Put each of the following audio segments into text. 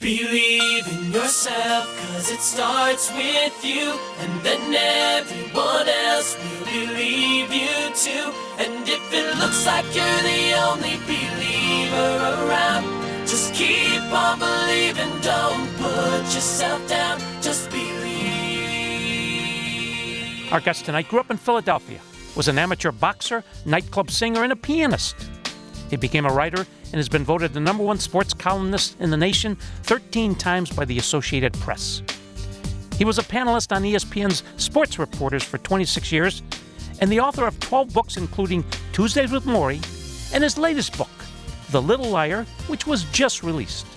Believe in yourself, 'cause it starts with you, and then everyone else will believe you too. And if it looks like you're the only believer around, just keep on believing, don't put yourself down, just believe. Our guest tonight grew up in Philadelphia, was an amateur boxer, nightclub singer, and a pianist. He became a writer and has been voted the #1 sports columnist in the nation 13 times by the Associated Press. He was a panelist on ESPN's Sports Reporters for 26 years and the author of 12 books, including Tuesdays with Morrie and his latest book, The Little Liar, which was just released.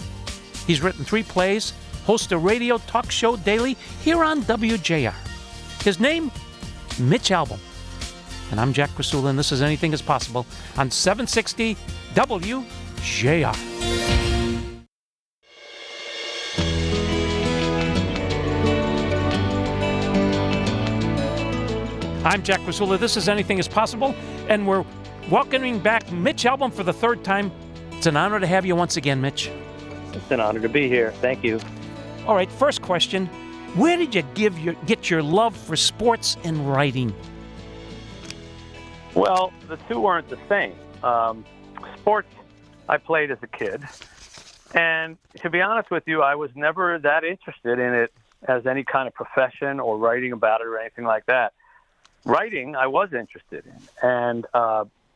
He's written 3 plays, hosts a radio talk show daily here on WJR. His name, Mitch Albom. And I'm Jack Krasula, and this is Anything is Possible on 760 WJR. I'm Jack Krasula. This is Anything is Possible, and we're welcoming back Mitch Albom for the 3rd time. It's an honor to have you once again, Mitch. It's an honor to be here. Thank you. All right, first question. Where did you get your love for sports and writing? Well, the two weren't the same. Sports, I played as a kid. And to be honest with you, I was never that interested in it as any kind of profession or writing about it or anything like that. Writing, I was interested in. And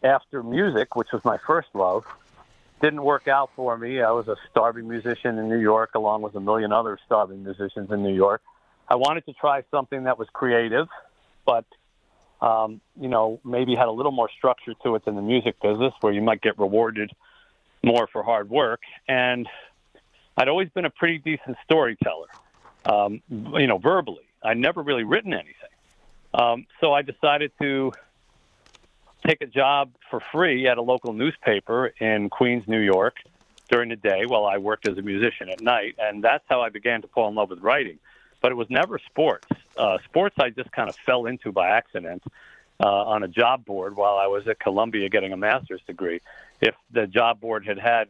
after music, which was my first love, didn't work out for me. I was a starving musician in New York, along with a million other starving musicians in New York. I wanted to try something that was creative, but maybe had a little more structure to it than the music business, where you might get rewarded more for hard work. And I'd always been a pretty decent storyteller, verbally. I'd never really written anything. So I decided to take a job for free at a local newspaper in Queens, New York, during the day while I worked as a musician at night. And that's how I began to fall in love with writing. But it was never sports. Sports I just kind of fell into by accident on a job board while I was at Columbia getting a master's degree. If the job board had,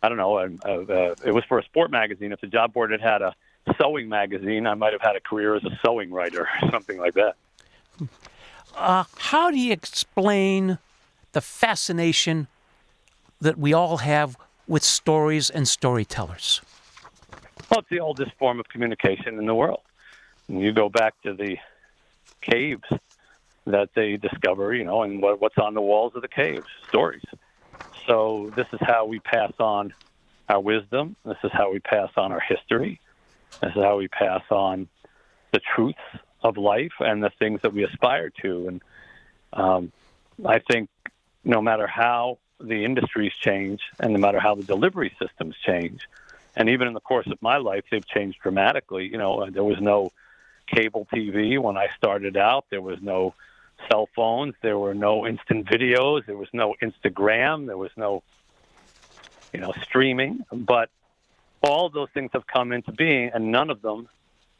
it was for a sport magazine. If the job board had a sewing magazine, I might have had a career as a sewing writer or something like that. How do you explain the fascination that we all have with stories and storytellers? Well, it's the oldest form of communication in the world. And you go back to the caves that they discover, and what's on the walls of the caves, stories. So this is how we pass on our wisdom. This is how we pass on our history. This is how we pass on the truths of life and the things that we aspire to. And I think no matter how the industries change and no matter how the delivery systems change, and even in the course of my life, they've changed dramatically. There was no cable TV when I started out. There was no cell phones. There were no instant videos. There was no Instagram. There was no, streaming. But all of those things have come into being, and none of them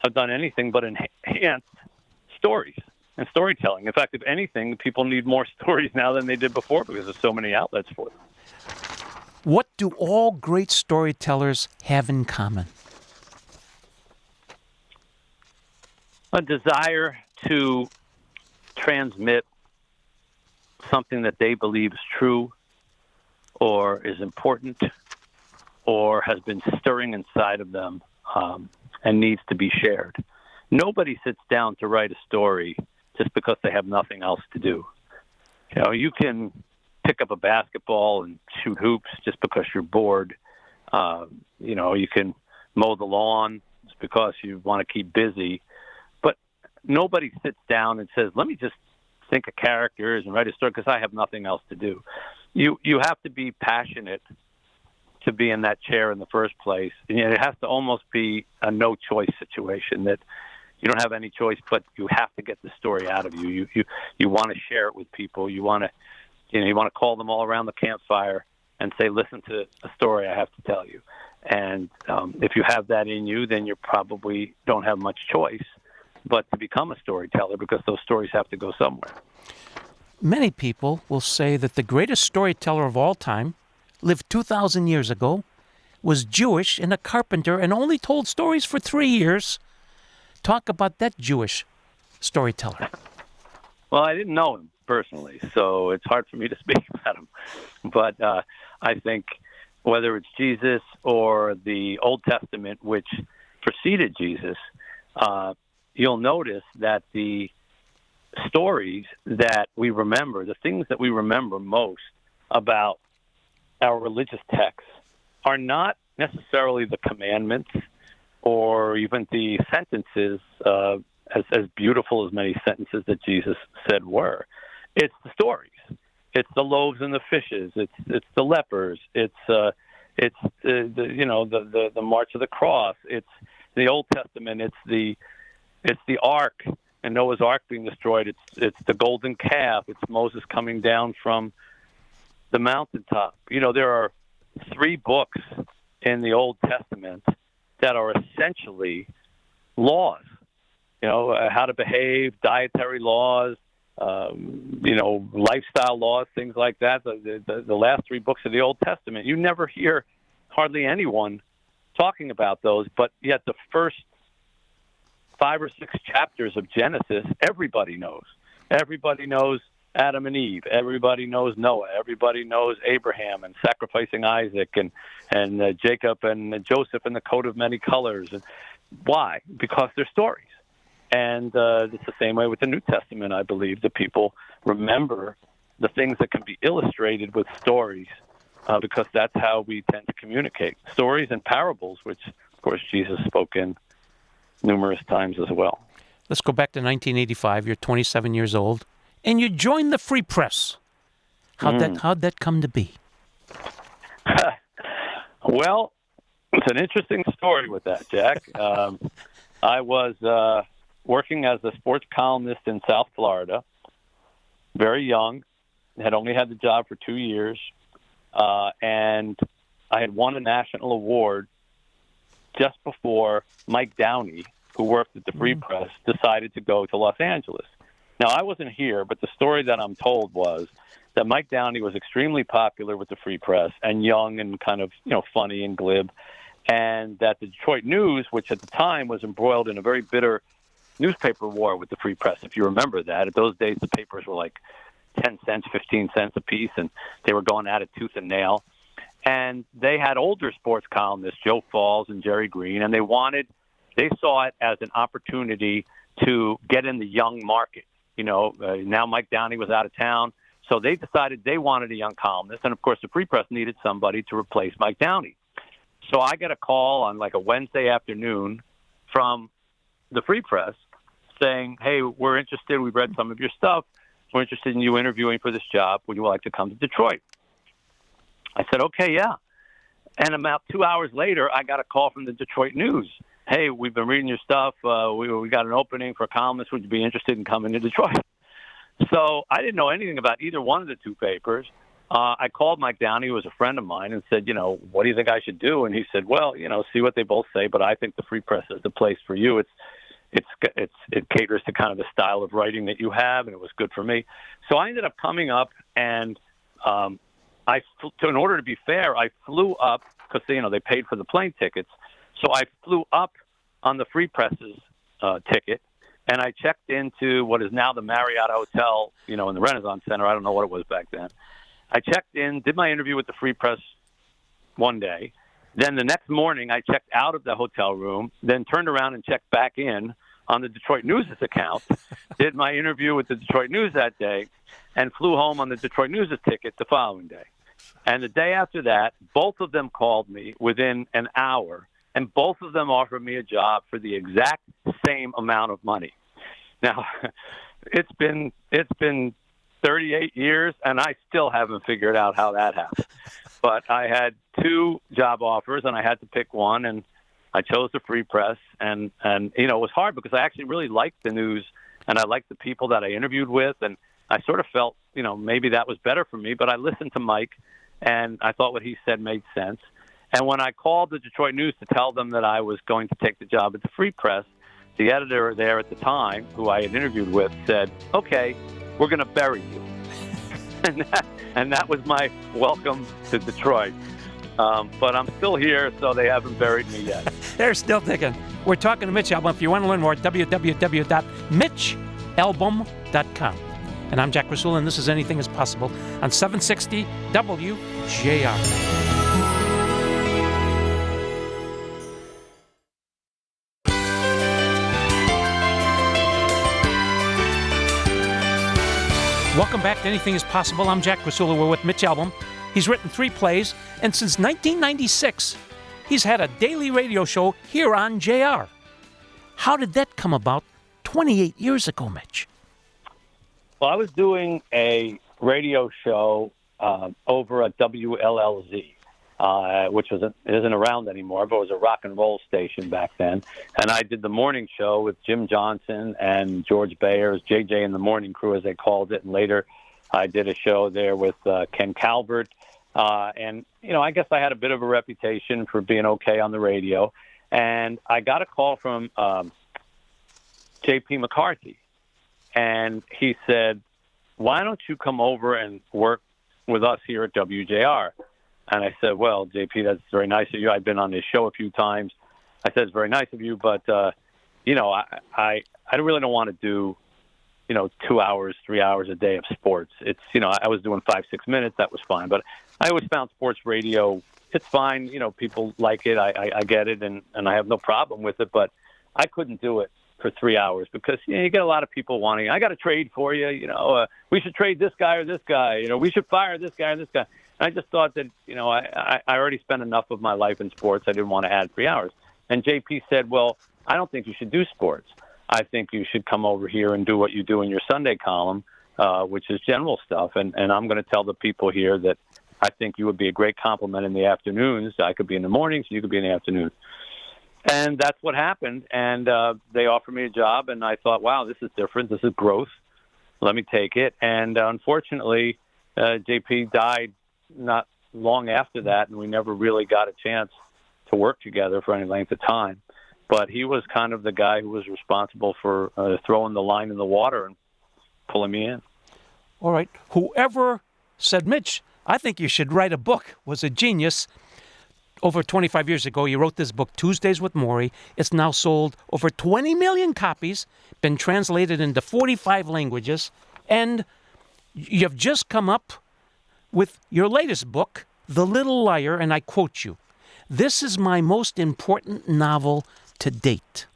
have done anything but enhance stories and storytelling. In fact, if anything, people need more stories now than they did before because there's so many outlets for them. What do all great storytellers have in common? A desire to transmit something that they believe is true or is important or has been stirring inside of them and needs to be shared. Nobody sits down to write a story just because they have nothing else to do. You can pick up a basketball and shoot hoops just because you're bored. You can mow the lawn just because you want to keep busy. But nobody sits down and says, let me just think of characters and write a story because I have nothing else to do. You have to be passionate to be in that chair in the first place. And it has to almost be a no-choice situation that you don't have any choice, but you have to get the story out of you. You want to share it with people. You want to call them all around the campfire and say, listen to a story I have to tell you. And if you have that in you, then you probably don't have much choice but to become a storyteller because those stories have to go somewhere. Many people will say that the greatest storyteller of all time lived 2,000 years ago was Jewish and a carpenter and only told stories for 3 years. Talk about that Jewish storyteller. Well, I didn't know him personally, so it's hard for me to speak about him. But I think whether it's Jesus or the Old Testament, which preceded Jesus, you'll notice that the stories that we remember, the things that we remember most about our religious texts, are not necessarily the commandments or even the sentences, as beautiful as many sentences that Jesus said were. It's the stories. It's the loaves and the fishes. It's the lepers. It's the march of the cross. It's the Old Testament. It's the ark and Noah's ark being destroyed. It's the golden calf. It's Moses coming down from the mountaintop. There are 3 books in the Old Testament that are essentially laws. How to behave, dietary laws, lifestyle laws, things like that. The last 3 books of the Old Testament, you never hear hardly anyone talking about those, but yet the first 5 or 6 chapters of Genesis, everybody knows. Everybody knows Adam and Eve. Everybody knows Noah. Everybody knows Abraham and sacrificing Isaac and Jacob and Joseph and the coat of many colors. And why? Because they're stories. And it's the same way with the New Testament, I believe, that people remember the things that can be illustrated with stories because that's how we tend to communicate. Stories and parables, which, of course, Jesus spoke in numerous times as well. Let's go back to 1985. You're 27 years old, and you joined the Free Press. How'd that come to be? Well, it's an interesting story with that, Jack. I was working as a sports columnist in South Florida, very young, had only had the job for 2 years, and I had won a national award just before Mike Downey, who worked at the Free Press, decided to go to Los Angeles. Now, I wasn't here, but the story that I'm told was that Mike Downey was extremely popular with the Free Press and young and kind of, funny and glib, and that the Detroit News, which at the time was embroiled in a very bitter newspaper war with the Free Press, if you remember that. At those days, the papers were like 10 cents, 15 cents a piece, and they were going at it tooth and nail. And they had older sports columnists, Joe Falls and Jerry Green, and they saw it as an opportunity to get in the young market. Now Mike Downey was out of town, so they decided they wanted a young columnist, and of course the Free Press needed somebody to replace Mike Downey. So I get a call on like a Wednesday afternoon from the Free Press saying, "Hey, we're interested. We've read some of your stuff. We're interested in you interviewing for this job. Would you like to come to Detroit?" I said, "Okay, yeah." And about 2 hours later, I got a call from the Detroit News. "Hey, we've been reading your stuff. We got an opening for a columnist. Would you be interested in coming to Detroit?" So I didn't know anything about either one of the 2 papers. I called Mike Downey, who was a friend of mine, and said, "What do you think I should do?" And he said, "Well, see what they both say, but I think the Free Press is the place for you. It caters to kind of the style of writing that you have, and it was good for me." So I ended up coming up, and in order to be fair, I flew up because they paid for the plane tickets. So I flew up on the Free Press's ticket, and I checked into what is now the Marriott Hotel, in the Renaissance Center. I don't know what it was back then. I checked in, did my interview with the Free Press one day. Then the next morning, I checked out of the hotel room, then turned around and checked back in on the Detroit News' account, did my interview with the Detroit News that day, and flew home on the Detroit News' ticket the following day. And the day after that, both of them called me within an hour, and both of them offered me a job for the exact same amount of money. Now, it's been 38 years, and I still haven't figured out how that happened. But I had 2 job offers, and I had to pick one, and I chose the Free Press. And it was hard because I actually really liked the News, and I liked the people that I interviewed with, and I sort of felt, maybe that was better for me. But I listened to Mike, and I thought what he said made sense. And when I called the Detroit News to tell them that I was going to take the job at the Free Press, the editor there at the time, who I had interviewed with, said, "Okay, we're going to bury you." and that was my welcome to Detroit. But I'm still here, so they haven't buried me yet. They're still digging. We're talking to Mitch Albom. If you want to learn more, www.mitchalbom.com. And I'm Jack Krasula, and this is Anything is Possible on 760 WJR. Welcome back to Anything is Possible. I'm Jack Krasula. We're with Mitch Albom. He's written 3 plays, and since 1996, he's had a daily radio show here on JR. How did that come about 28 years ago, Mitch? Well, I was doing a radio show over at WLLZ, which isn't around anymore, but it was a rock and roll station back then. And I did the morning show with Jim Johnson and George Bayers, JJ and the Morning Crew, as they called it. And later I did a show there with Ken Calvert. And, I guess I had a bit of a reputation for being okay on the radio. And I got a call from J.P. McCarthy. And he said, why don't you come over and work with us here at WJR? And I said, well, JP, that's very nice of you. I've been on this show a few times. I said, it's very nice of you, but, I really don't want to do, 2 hours, 3 hours a day of sports. It's, I was doing 5-6 minutes. That was fine. But I always found sports radio, it's fine. People like it. I get it, and I have no problem with it. But I couldn't do it for 3 hours because you get a lot of people wanting, I got a trade for you, we should trade this guy or this guy, we should fire this guy or this guy. And I just thought that, I already spent enough of my life in sports. I didn't want to add 3 hours. And JP said, well, I don't think you should do sports. I think you should come over here and do what you do in your Sunday column, which is general stuff. And I'm going to tell the people here that I think you would be a great compliment in the afternoons. I could be in the mornings, you could be in the afternoons. And that's what happened. And they offered me a job, and I thought, wow, this is different. This is growth. Let me take it. And unfortunately, JP died not long after that, and we never really got a chance to work together for any length of time. But he was kind of the guy who was responsible for throwing the line in the water and pulling me in. All right. Whoever said, Mitch, I think you should write a book, was a genius. Over 25 years ago, you wrote this book, Tuesdays with Maury. It's now sold over 20 million copies, been translated into 45 languages, and you've just come up with your latest book, The Little Liar, and I quote you, "This is my most important novel to date."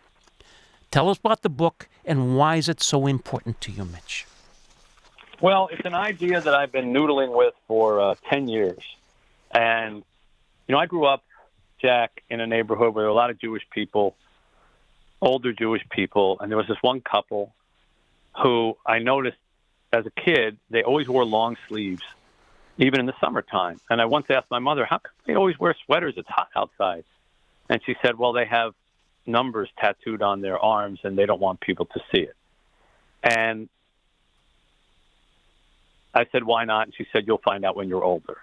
Tell us about the book and why is it so important to you, Mitch? Well, it's an idea that I've been noodling with for 10 years. And I grew up, Jack, in a neighborhood where there were a lot of Jewish people, older Jewish people, and there was this one couple who I noticed as a kid, they always wore long sleeves, even in the summertime. And I once asked my mother, how come they always wear sweaters? It's hot outside. And she said, well, they have numbers tattooed on their arms, and they don't want people to see it. And I said, why not? And she said, you'll find out when you're older.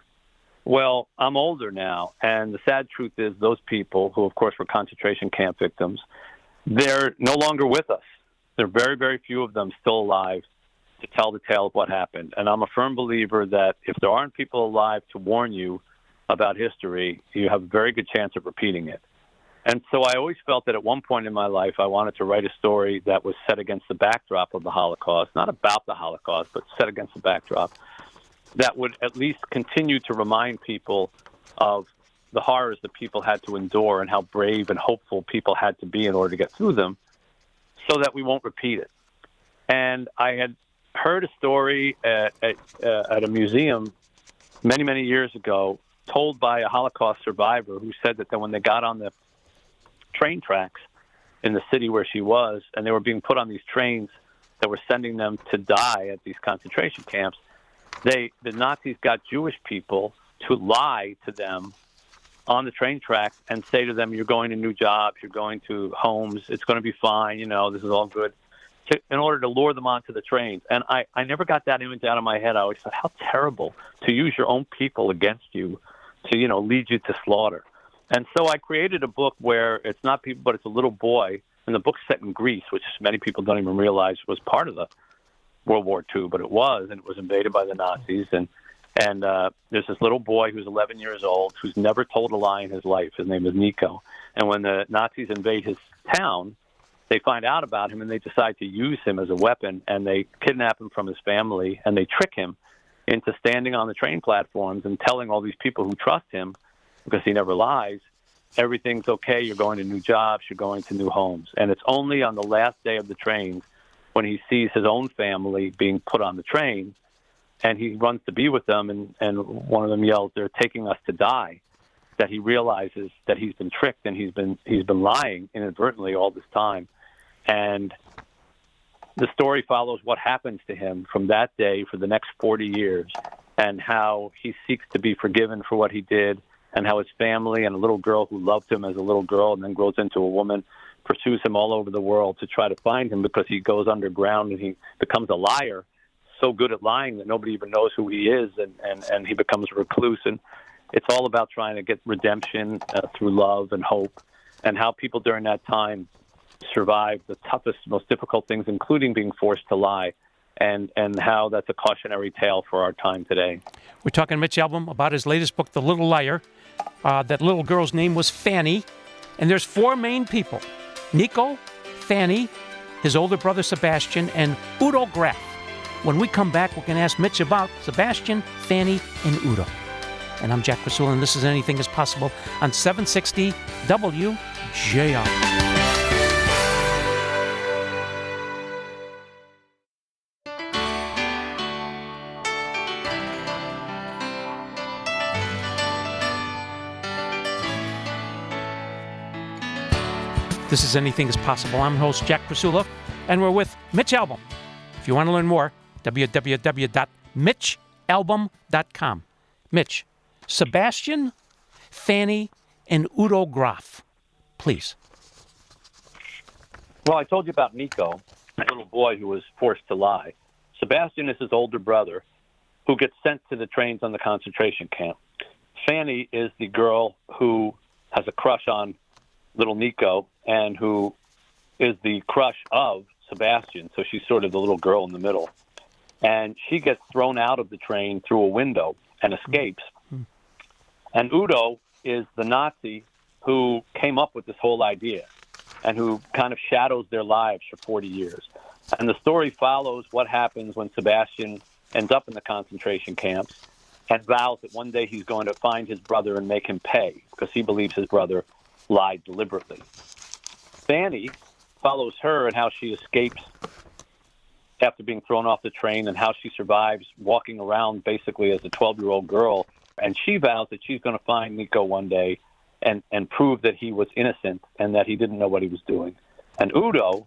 Well, I'm older now, and the sad truth is those people, who of course were concentration camp victims, they're no longer with us. There are very, very few of them still alive to tell the tale of what happened. And I'm a firm believer that if there aren't people alive to warn you about history, you have a very good chance of repeating it. And so I always felt that at one point in my life, I wanted to write a story that was set against the backdrop of the Holocaust, not about the Holocaust, but set against the backdrop, that would at least continue to remind people of the horrors that people had to endure and how brave and hopeful people had to be in order to get through them, so that we won't repeat it. And I had heard a story at a museum many, many years ago, told by a Holocaust survivor who said that when they got on the train tracks in the city where she was, and they were being put on these trains that were sending them to die at these concentration camps, the Nazis got Jewish people to lie to them on the train tracks and say to them, you're going to new jobs, you're going to homes, it's going to be fine, this is all good, in order to lure them onto the trains. And I never got that image out of my head. I always thought, how terrible to use your own people against you to, lead you to slaughter. And so I created a book where it's not people, but it's a little boy. And the book's set in Greece, which many people don't even realize was part of the World War II, but it was, and it was invaded by the Nazis. And And there's this little boy who's 11 years old who's never told a lie in his life. His name is Nico. And when the Nazis invade his town, they find out about him and they decide to use him as a weapon, and they kidnap him from his family, and they trick him into standing on the train platforms and telling all these people who trust him, because he never lies, everything's okay, you're going to new jobs, you're going to new homes. And it's only on the last day of the train, when he sees his own family being put on the train, and he runs to be with them, and one of them yells, "They're taking us to die," that he realizes that he's been tricked and he's been lying inadvertently all this time. And the story follows what happens to him from that day for the next 40 years, and how he seeks to be forgiven for what he did, and how his family and a little girl who loved him as a little girl and then grows into a woman pursues him all over the world to try to find him, because he goes underground and he becomes a liar, so good at lying that nobody even knows who he is, and he becomes a recluse. And it's all about trying to get redemption through love and hope, and how people during that time survive the toughest, most difficult things, including being forced to lie, and how that's a cautionary tale for our time today. We're talking Mitch Albom about his latest book, The Little Liar. That little girl's name was Fanny, and there's four main people: Nico, Fanny, his older brother Sebastian, and Udo Graf. When we come back, we're going to ask Mitch about Sebastian, Fanny, and Udo. And I'm Jack Krasula, and this is Anything Is Possible on 760 WJR. This is Anything Is Possible. I'm host Jack Krasula, and we're with Mitch Albom. If you want to learn more, www.mitchalbom.com. Mitch, Sebastian, Fanny, and Udo Graf. Please. Well, I told you about Nico, the little boy who was forced to lie. Sebastian is his older brother who gets sent to the trains on the concentration camp. Fanny is the girl who has a crush on little Nico and who is the crush of Sebastian, so she's sort of the little girl in the middle. And she gets thrown out of the train through a window and escapes. And Udo is the Nazi who came up with this whole idea and who kind of shadows their lives for 40 years. And the story follows what happens when Sebastian ends up in the concentration camps and vows that one day he's going to find his brother and make him pay, because he believes his brother lied deliberately. Fanny follows her and how she escapes after being thrown off the train, and how she survives walking around basically as a 12-year-old girl. And she vows that she's going to find Nico one day and prove that he was innocent and that he didn't know what he was doing. And Udo,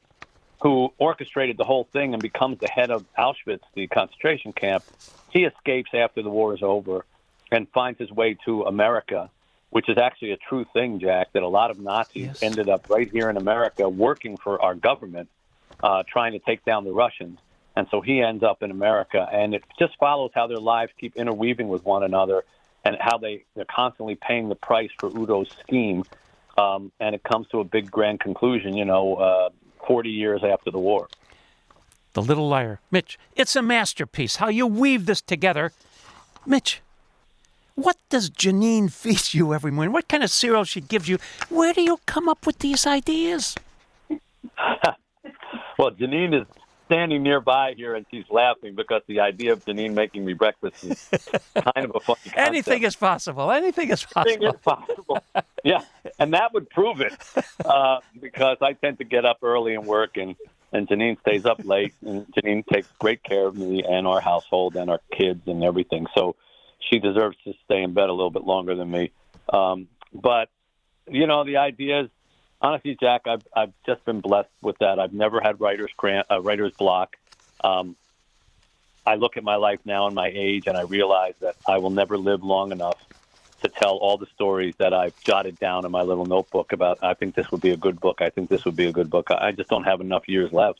who orchestrated the whole thing and becomes the head of Auschwitz, the concentration camp, he escapes after the war is over and finds his way to America, which is actually a true thing, Jack, that a lot of Nazis ended up right here in America working for our government, trying to take down the Russians. And so he ends up in America. And it just follows how their lives keep interweaving with one another, and how they're constantly paying the price for Udo's scheme. And it comes to a big, grand conclusion, 40 years after the war. The Little Liar. Mitch, it's a masterpiece, how you weave this together. Mitch, what does Janine feed you every morning? What kind of cereal she gives you? Where do you come up with these ideas? Well, Janine is standing nearby here, and she's laughing because the idea of Janine making me breakfast is kind of a funny concept. Anything is possible. Anything is possible. Anything is possible. Yeah, and that would prove it, because I tend to get up early and work, and Janine stays up late, and Janine takes great care of me and our household and our kids and everything. So she deserves to stay in bed a little bit longer than me. But, the idea is, honestly, Jack, I've just been blessed with that. I've never had writer's block. I look at my life now and my age, and I realize that I will never live long enough to tell all the stories that I've jotted down in my little notebook about, I think this would be a good book. I think this would be a good book. I just don't have enough years left.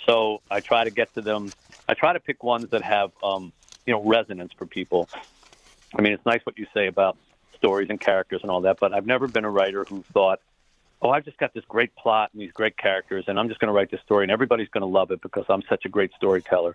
So I try to get to them. I try to pick ones that have, resonance for people. I mean, it's nice what you say about stories and characters and all that, but I've never been a writer who thought, I've just got this great plot and these great characters, and I'm just going to write this story, and everybody's going to love it because I'm such a great storyteller.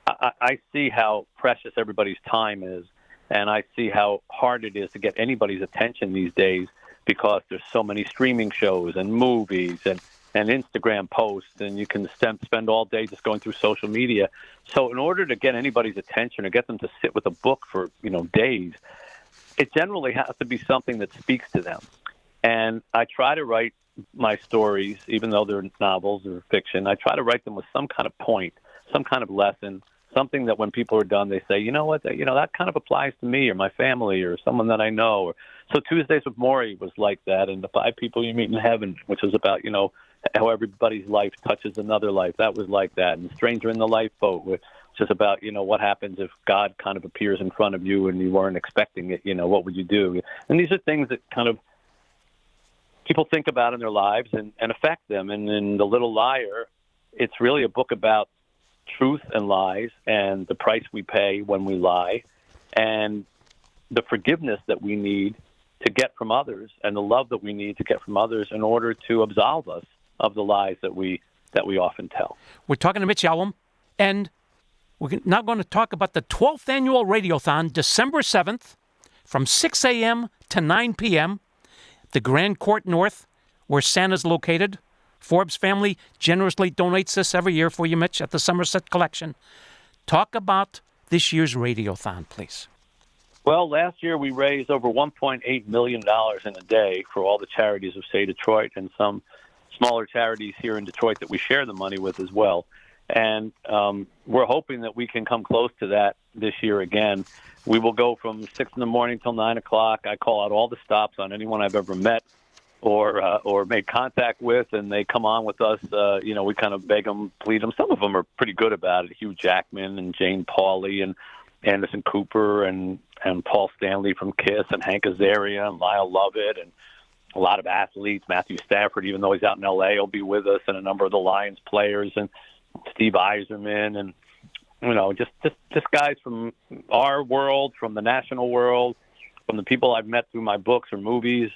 I see how precious everybody's time is, And I see how hard it is to get anybody's attention these days because there's so many streaming shows and movies and Instagram posts, and you can spend all day just going through social media. So in order to get anybody's attention or get them to sit with a book for, days, it generally has to be something that speaks to them. And I try to write my stories, even though they're novels or fiction, I try to write them with some kind of point, some kind of lesson, something that when people are done, they say, you know what, that kind of applies to me or my family or someone that I know. So Tuesdays with Maury was like that, and The 5 People You Meet in Heaven, which was about, how everybody's life touches another life. That was like that. And Stranger in the Lifeboat, which is about, what happens if God kind of appears in front of you and you weren't expecting it, what would you do? And these are things that kind of people think about in their lives and affect them. And in The Little Liar, it's really a book about truth and lies and the price we pay when we lie and the forgiveness that we need to get from others and the love that we need to get from others in order to absolve us of the lies that we often tell. We're talking to Mitch Albom, and we're now going to talk about the 12th Annual Radiothon, December 7th, from 6 a.m. to 9 p.m., the Grand Court North, where Santa's located. Forbes family generously donates this every year for you, Mitch, at the Somerset Collection. Talk about this year's Radiothon, please. Well, last year we raised over $1.8 million in a day for all the charities of, say, Detroit and some smaller charities here in Detroit that we share the money with as well. And we're hoping that we can come close to that this year again. We will go from 6 in the morning till 9 o'clock. I call out all the stops on anyone I've ever met or made contact with, and they come on with us. We kind of beg them, plead them. Some of them are pretty good about it. Hugh Jackman and Jane Pauley and Anderson Cooper and Paul Stanley from Kiss and Hank Azaria and Lyle Lovett and a lot of athletes. Matthew Stafford, even though he's out in L.A., will be with us, and a number of the Lions players, and Steve Eiserman, and just guys from our world, from the national world, from the people I've met through my books or movies,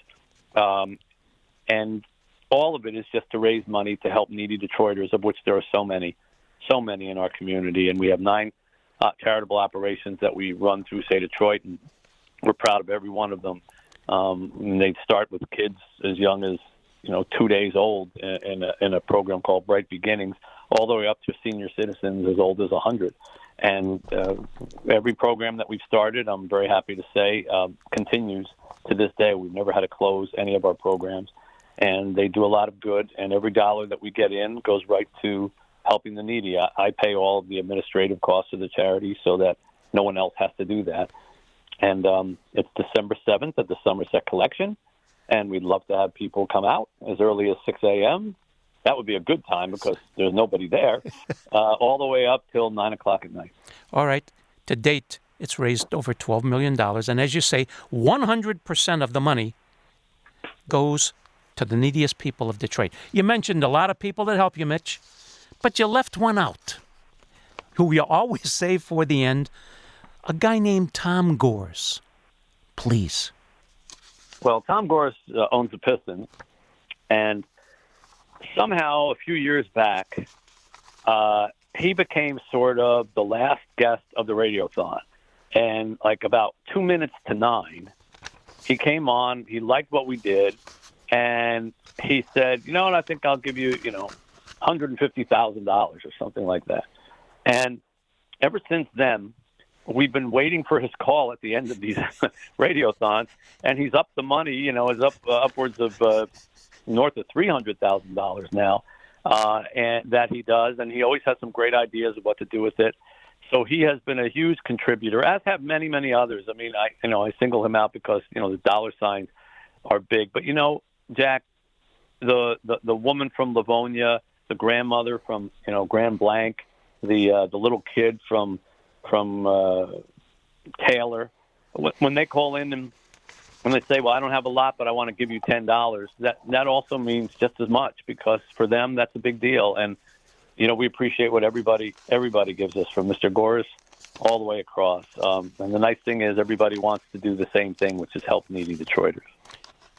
and all of it is just to raise money to help needy Detroiters, of which there are so many in our community, and we have 9 charitable operations that we run through, say, Detroit, and we're proud of every one of them. And they start with kids as young as 2 days old in a program called Bright Beginnings, all the way up to senior citizens as old as 100. And every program that we've started, I'm very happy to say, continues to this day. We've never had to close any of our programs, and they do a lot of good. And every dollar that we get in goes right to helping the needy. I pay all of the administrative costs of the charity so that no one else has to do that. And it's December 7th at the Somerset Collection, and we'd love to have people come out as early as 6 a.m. That would be a good time because there's nobody there, all the way up till 9 o'clock at night. All right. To date, it's raised over $12 million. And as you say, 100% of the money goes to the neediest people of Detroit. You mentioned a lot of people that help you, Mitch, but you left one out, who you always save for the end, a guy named Tom Gores. Please. Well, Tom Gores owns the Pistons, and somehow a few years back, he became sort of the last guest of the Radiothon. And like about 2 minutes to 9, he came on, he liked what we did, and he said, what, I think I'll give you, $150,000 or something like that. And ever since then, we've been waiting for his call at the end of these radiothons, and he's up the money, is up upwards of north of $300,000 now, and that he does, and he always has some great ideas of what to do with it. So he has been a huge contributor, as have many, many others. I mean, I single him out because the dollar signs are big. But Jack, the woman from Livonia, the grandmother from Grand Blanc, the little kid from Taylor, when they call in and when they say, well, I don't have a lot, but I want to give you $10, that also means just as much, because for them, that's a big deal. And, we appreciate what everybody gives us, from Mr. Gores all the way across. And the nice thing is everybody wants to do the same thing, which is help needy Detroiters.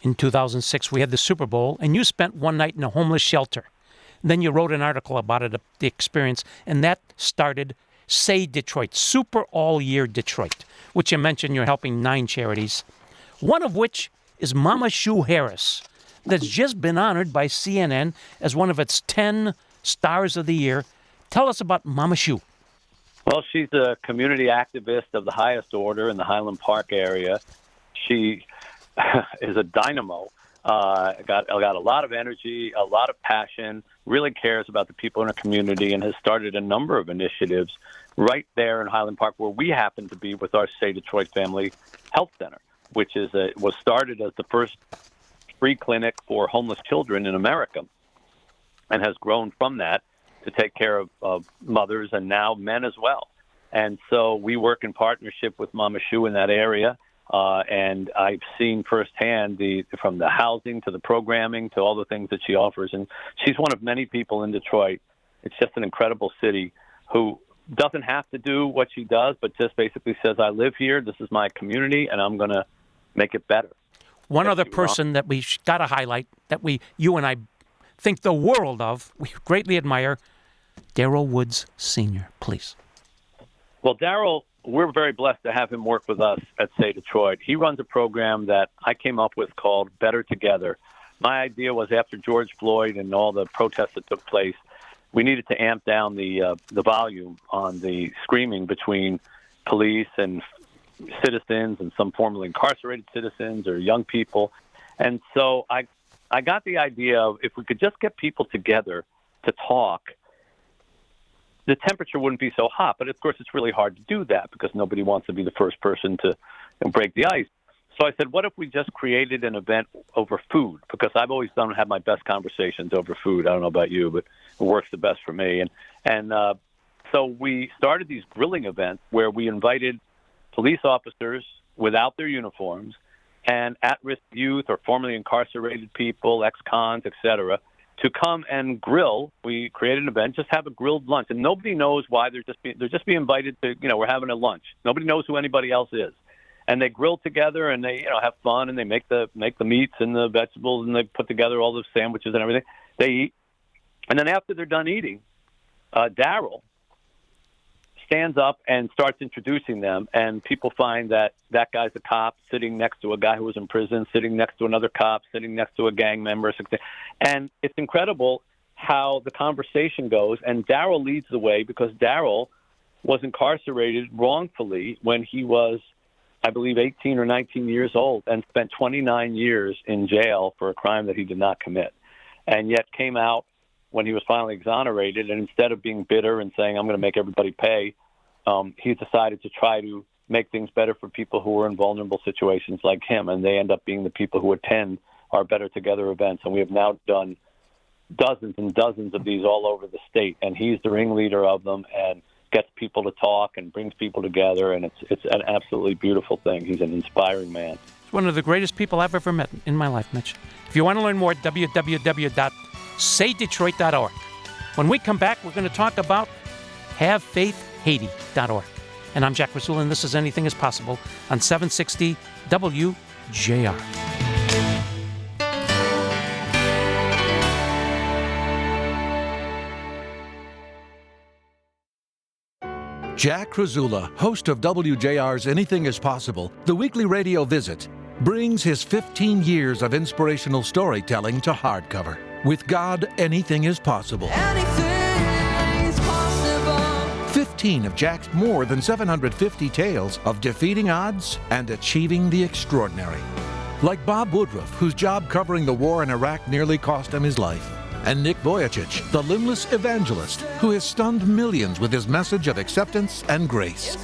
In 2006, we had the Super Bowl, and you spent one night in a homeless shelter. Then you wrote an article about it, the experience, and that started Say Detroit, Super All Year Detroit, which you mentioned you're helping 9 charities, one of which is Mama Sue Harris, that's just been honored by CNN as one of its 10 Stars of the Year. Tell us about Mama Sue. Well, she's a community activist of the highest order in the Highland Park area. She is a dynamo. Got a lot of energy, a lot of passion, really cares about the people in her community, and has started a number of initiatives right there in Highland Park, where we happen to be with our Say Detroit Family Health Center, which was started as the first free clinic for homeless children in America, and has grown from that to take care of mothers and now men as well. And so we work in partnership with Mama Sue in that area. And I've seen firsthand from the housing to the programming to all the things that she offers. And she's one of many people in Detroit. It's just an incredible city who doesn't have to do what she does, but just basically says, I live here, this is my community, and I'm going to make it better. One other person that we got to highlight, that you and I think the world of, we greatly admire, Darrell Woods Sr., please. Well, Darrell, we're very blessed to have him work with us at Say Detroit. He runs a program that I came up with called Better Together. My idea was after George Floyd and all the protests that took place, we needed to amp down the volume on the screaming between police and citizens and some formerly incarcerated citizens or young people. And so I got the idea of if we could just get people together to talk, the temperature wouldn't be so hot. But, of course, it's really hard to do that because nobody wants to be the first person to break the ice. So I said, what if we just created an event over food? Because I've always had my best conversations over food. I don't know about you, but it works the best for me. And so we started these grilling events where we invited police officers without their uniforms and at-risk youth or formerly incarcerated people, ex-cons, et cetera, to come and grill. We created an event, just have a grilled lunch, and nobody knows why they're just being invited to. We're having a lunch. Nobody knows who anybody else is, and they grill together and they have fun and they make the meats and the vegetables and they put together all the sandwiches and everything. They eat, and then after they're done eating, Darrell stands up and starts introducing them, and people find that guy's a cop sitting next to a guy who was in prison, sitting next to another cop, sitting next to a gang member. And it's incredible how the conversation goes, and Darrell leads the way because Darrell was incarcerated wrongfully when he was, I believe, 18 or 19 years old and spent 29 years in jail for a crime that he did not commit, and yet came out when he was finally exonerated, and instead of being bitter and saying, I'm going to make everybody pay, he decided to try to make things better for people who were in vulnerable situations like him, and they end up being the people who attend our Better Together events. And we have now done dozens and dozens of these all over the state, and he's the ringleader of them and gets people to talk and brings people together, and it's an absolutely beautiful thing. He's an inspiring man. He's one of the greatest people I've ever met in my life, Mitch. If you want to learn more, www.saydetroit.org. When we come back, we're going to talk about havefaithhaiti.org. And I'm Jack Krasula, and this is Anything is Possible on 760 WJR. Jack Krasula, host of WJR's Anything is Possible, the weekly radio visit, brings his 15 years of inspirational storytelling to hardcover. With God, anything is possible. Anything is possible. 15 of Jack's more than 750 tales of defeating odds and achieving the extraordinary. Like Bob Woodruff, whose job covering the war in Iraq nearly cost him his life. And Nick Vujicic, the limbless evangelist who has stunned millions with his message of acceptance and grace.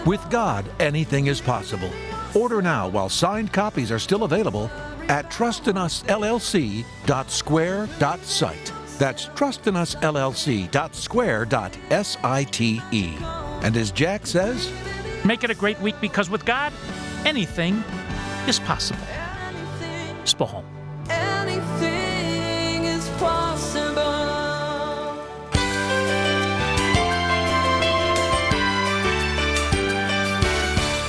With God, anything is possible. Order now while signed copies are still available at trustinusllc.square.site. That's trustinusllc.square.site. And as Jack says, make it a great week because with God, anything is possible. Spohom. Anything is possible.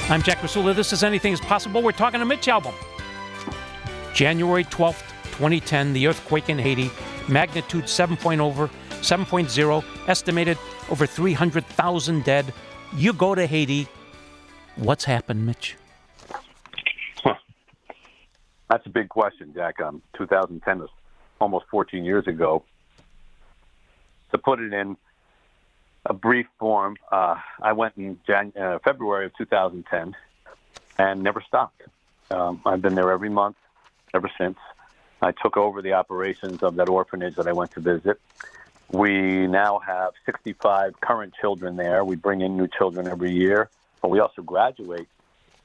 I'm Jack Krasula. This is Anything is Possible. We're talking to Mitch Albom. January 12th, 2010, the earthquake in Haiti, magnitude 7.0 7.0, estimated over 300,000 dead. You go to Haiti. What's happened, Mitch? That's a big question, Jack. 2010 was almost 14 years ago. To put it in a brief form, I went in February of 2010 and never stopped. I've been there every month ever since. I took over the operations of that orphanage that I went to visit. We now have 65 current children there. We bring in new children every year, but we also graduate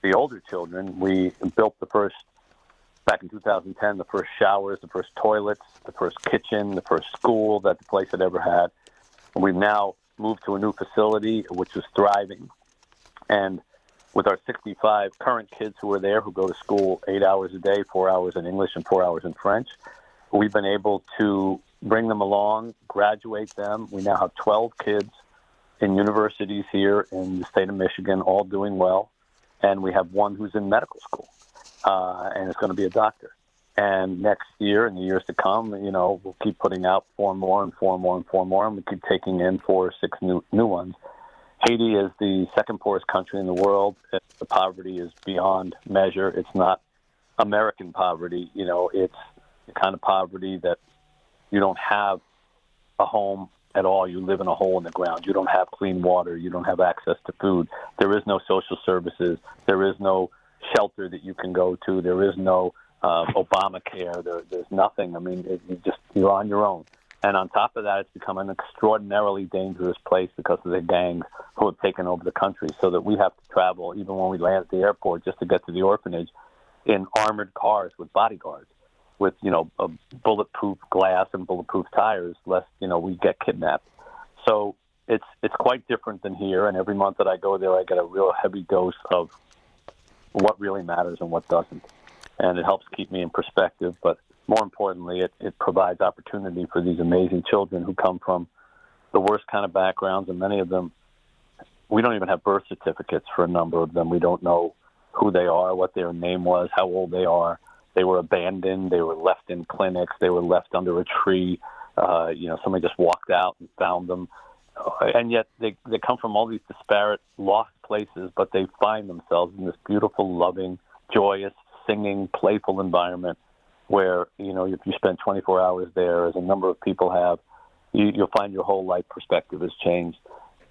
the older children. We built back in 2010, the first showers, the first toilets, the first kitchen, the first school that the place had ever had. And we've now moved to a new facility, which is thriving. And with our 65 current kids who are there, who go to school 8 hours a day, 4 hours in English and 4 hours in French, we've been able to bring them along, graduate them. We now have 12 kids in universities here in the state of Michigan, all doing well. And we have one who's in medical school. And is going to be a doctor. And next year and the years to come, we'll keep putting out 4 more and 4 more and 4 more, and we keep taking in 4 or 6 new ones. Haiti is the second poorest country in the world. The poverty is beyond measure. It's not American poverty. It's the kind of poverty that you don't have a home at all. You live in a hole in the ground. You don't have clean water. You don't have access to food. There is no social services. There is no shelter that you can go to. There is no Obamacare. There's nothing. I mean, you're on your own. And on top of that, it's become an extraordinarily dangerous place because of the gangs who have taken over the country, so that we have to travel, even when we land at the airport, just to get to the orphanage, in armored cars with bodyguards, with a bulletproof glass and bulletproof tires, lest we get kidnapped. So it's quite different than here. And every month that I go there, I get a real heavy dose of what really matters and what doesn't. And it helps keep me in perspective, but more importantly, it provides opportunity for these amazing children who come from the worst kind of backgrounds, and many of them, we don't even have birth certificates for a number of them. We don't know who they are, what their name was, how old they are. They were abandoned. They were left in clinics. They were left under a tree. Somebody just walked out and found them. And yet they come from all these disparate, lost places, but they find themselves in this beautiful, loving, joyous, singing, playful environment where, if you spend 24 hours there, as a number of people have, you'll find your whole life perspective has changed.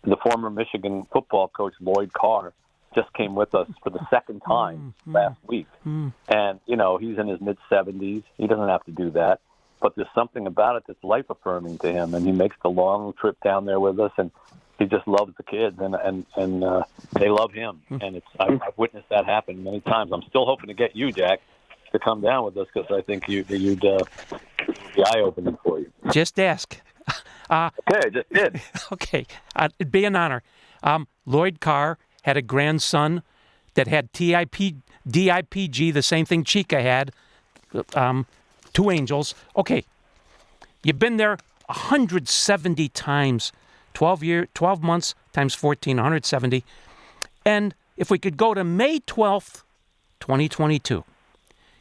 The former Michigan football coach, Lloyd Carr, just came with us for the second time last week. And, he's in his mid-70s. He doesn't have to do that. But there's something about it that's life-affirming to him, and he makes the long trip down there with us, and he just loves the kids, and they love him. And I've witnessed that happen many times. I'm still hoping to get you, Jack, to come down with us, because I think you'd be eye-opening for you. Just ask. Okay, I just did. Okay, it'd be an honor. Lloyd Carr had a grandson that had DIPG, the same thing Chica had, 2 angels. Okay, you've been there 170 times, 12 months times 14, 170. And if we could go to May 12th, 2022,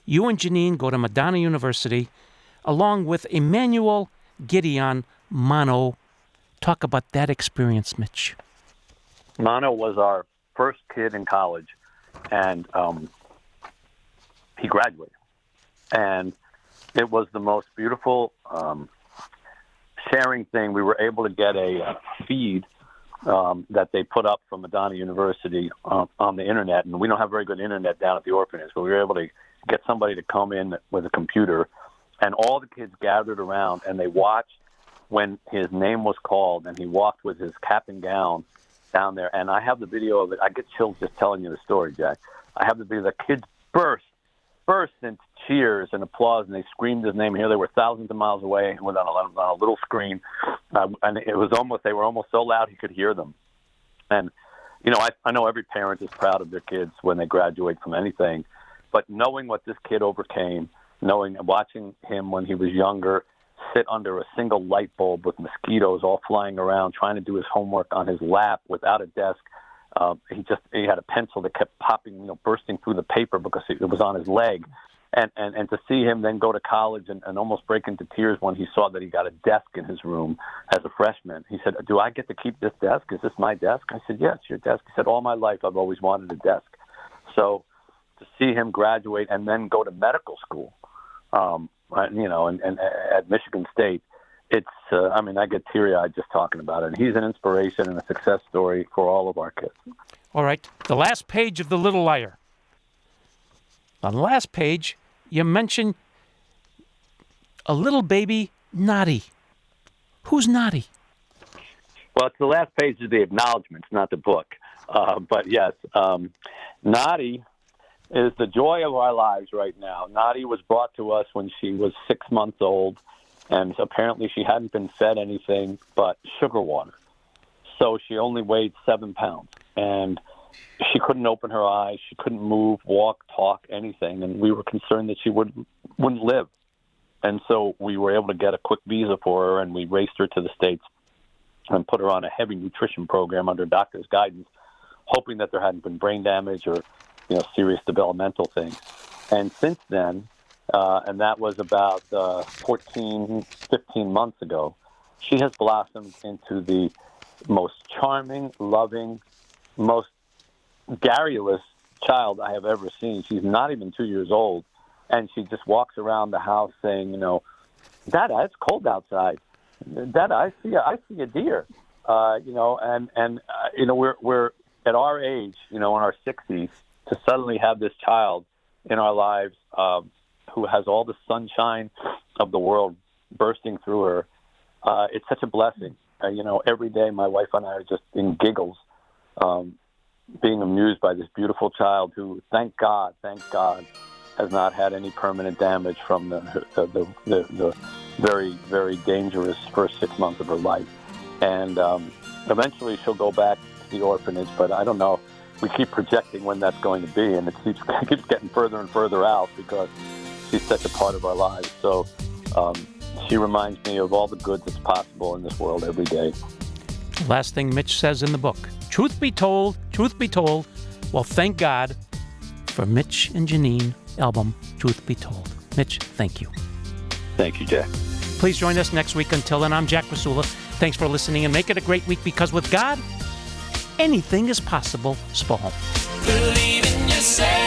you and Janine go to Madonna University along with Emmanuel Gideon Mono. Talk about that experience, Mitch. Mono was our first kid in college, and he graduated. And it was the most beautiful sharing thing. We were able to get a feed that they put up from Madonna University on the internet, and we don't have very good internet down at the orphanage, but we were able to get somebody to come in with a computer, and all the kids gathered around, and they watched when his name was called, and he walked with his cap and gown down there. And I have the video of it. I get chills just telling you the story, Jack. I have the video. The kids burst into cheers and applause, and they screamed his name. Here they were thousands of miles away and on a little screen. And it was they were almost so loud he could hear them. And, I know every parent is proud of their kids when they graduate from anything, but knowing what this kid overcame, watching him when he was younger sit under a single light bulb with mosquitoes all flying around, trying to do his homework on his lap without a desk. He had a pencil that kept popping, bursting through the paper because it was on his leg. And to see him then go to college and almost break into tears when he saw that he got a desk in his room as a freshman. He said, "Do I get to keep this desk? Is this my desk?" I said, "Yes, your desk." He said, "All my life I've always wanted a desk." So to see him graduate and then go to medical school, and at Michigan State, it's, I get teary-eyed just talking about it. And he's an inspiration and a success story for all of our kids. All right, the last page of The Little Liar. On the last page, you mention a little baby, Naughty. Who's Naughty? Well, it's the last page of the acknowledgments, not the book. But yes, Naughty is the joy of our lives right now. Naughty was brought to us when she was 6 months old, and apparently she hadn't been fed anything but sugar water. So she only weighed 7 pounds, and she couldn't open her eyes. She couldn't move, walk, talk, anything, and we were concerned that she wouldn't live. And so we were able to get a quick visa for her, and we raced her to the States and put her on a heavy nutrition program under doctor's guidance, hoping that there hadn't been brain damage or serious developmental things. And since then, and that was about 14, 15 months ago, she has blossomed into the most charming, loving, most garrulous child I have ever seen. She's not even 2 years old, and she just walks around the house saying, "Dada, it's cold outside. Dada, I see a deer." We're at our age, in our 60s, to suddenly have this child in our lives who has all the sunshine of the world bursting through her. It's such a blessing. Every day my wife and I are just in giggles, being amused by this beautiful child who, thank God, has not had any permanent damage from the very, very dangerous first 6 months of her life. And eventually she'll go back to the orphanage, but I don't know. We keep projecting when that's going to be, and it keeps getting further and further out because she's such a part of our lives. So she reminds me of all the good that's possible in this world every day. Last thing Mitch says in the book, truth be told, well, thank God for Mitch and Janine Albom, Truth Be Told. Mitch, thank you. Thank you, Jack. Please join us next week. Until then, I'm Jack Krasula. Thanks for listening, and make it a great week, because with God, anything is possible. Spahome. Believe in yourself.